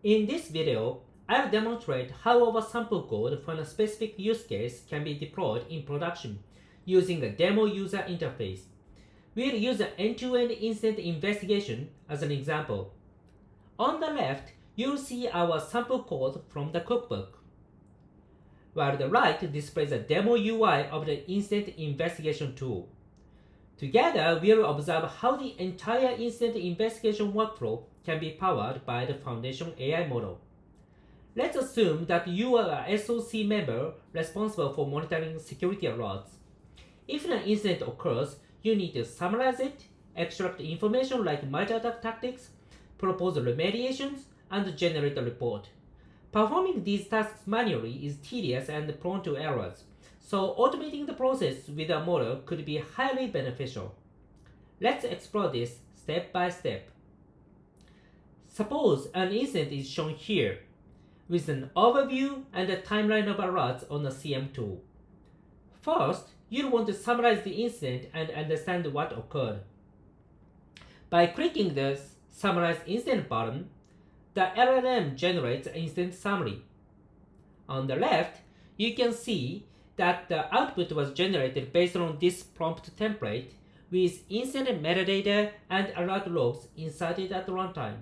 In this video, I'll demonstrate how our sample code for a specific use case can be deployed in production using a demo user interface. We'll use an end-to-end incident investigation as an example. On the left, you'll see our sample code from the cookbook, while the right displays a demo UI of the incident investigation tool. Together, we'll observe how the entire incident investigation workflow can be powered by the Foundation AI model. Let's assume that you are a SOC member responsible for monitoring security alerts. If an incident occurs, you need to summarize it, extract information like multi-attack tactics, propose remediations, and generate a report. Performing these tasks manually is tedious and prone to errors, so automating the process with a model could be highly beneficial. Let's explore this step by step. Suppose an incident is shown here, with an overview and a timeline of alerts on the CM tool. First, you'll want to summarize the incident and understand what occurred. By clicking the Summarize Incident button, the LLM generates an incident summary. On the left, you can see that the output was generated based on this prompt template with incident metadata and alert logs inserted at runtime.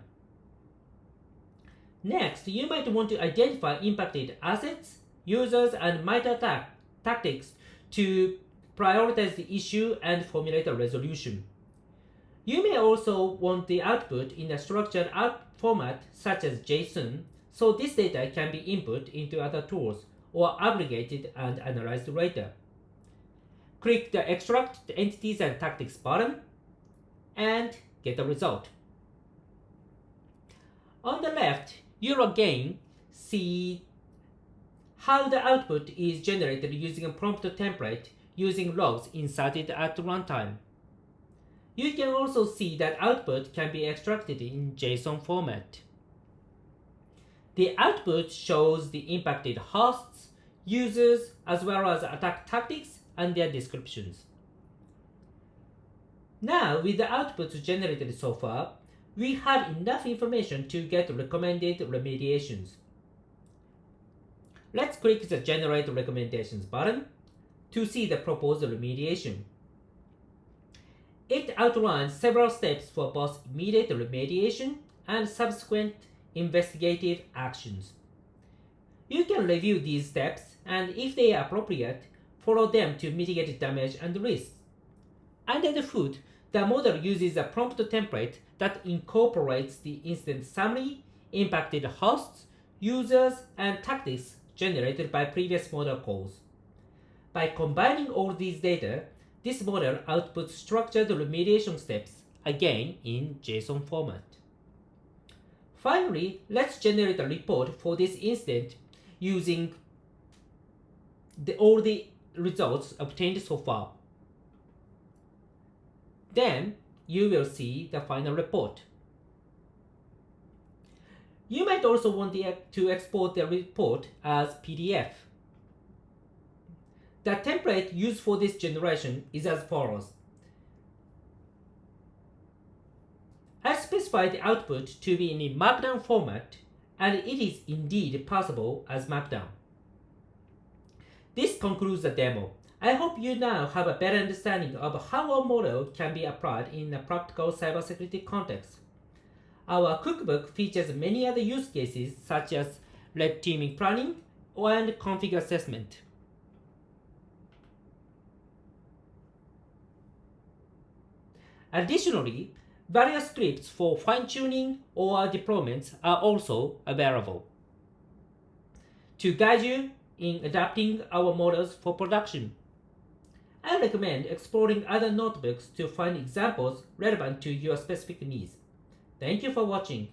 Next, you might want to identify impacted assets, users, and multi-attack tactics to prioritize the issue and formulate a resolution. You may also want the output in a structured format such as JSON, so this data can be input into other tools or aggregated and analyzed later. Click the Extract Entities and Tactics button and get the result. On the left, you'll again see how the output is generated using a prompt template using logs inserted at runtime. You can also see that output can be extracted in JSON format. The output shows the impacted hosts, users, as well as attack tactics and their descriptions. Now, with the outputs generated so far, we have enough information to get recommended remediations. Let's click the Generate Recommendations button to see the proposed remediation. It outlines several steps for both immediate remediation and subsequent investigative actions. You can review these steps and, if they are appropriate, follow them to mitigate damage and risks. Under the hood, the model uses a prompt template that incorporates the incident summary, impacted hosts, users, and tactics generated by previous model calls. By combining all these data, this model outputs structured remediation steps, again in JSON format. Finally, let's generate a report for this incident using all the results obtained so far. Then, you will see the final report. You might also want to export the report as PDF. The template used for this generation is as follows. I specify the output to be in a Markdown format, and it is indeed possible as Markdown. This concludes the demo. I hope you now have a better understanding of how our model can be applied in a practical cybersecurity context. Our cookbook features many other use cases such as red teaming planning and config assessment. Additionally, various scripts for fine-tuning or deployments are also available to guide you in adapting our models for production. I recommend exploring other notebooks to find examples relevant to your specific needs. Thank you for watching.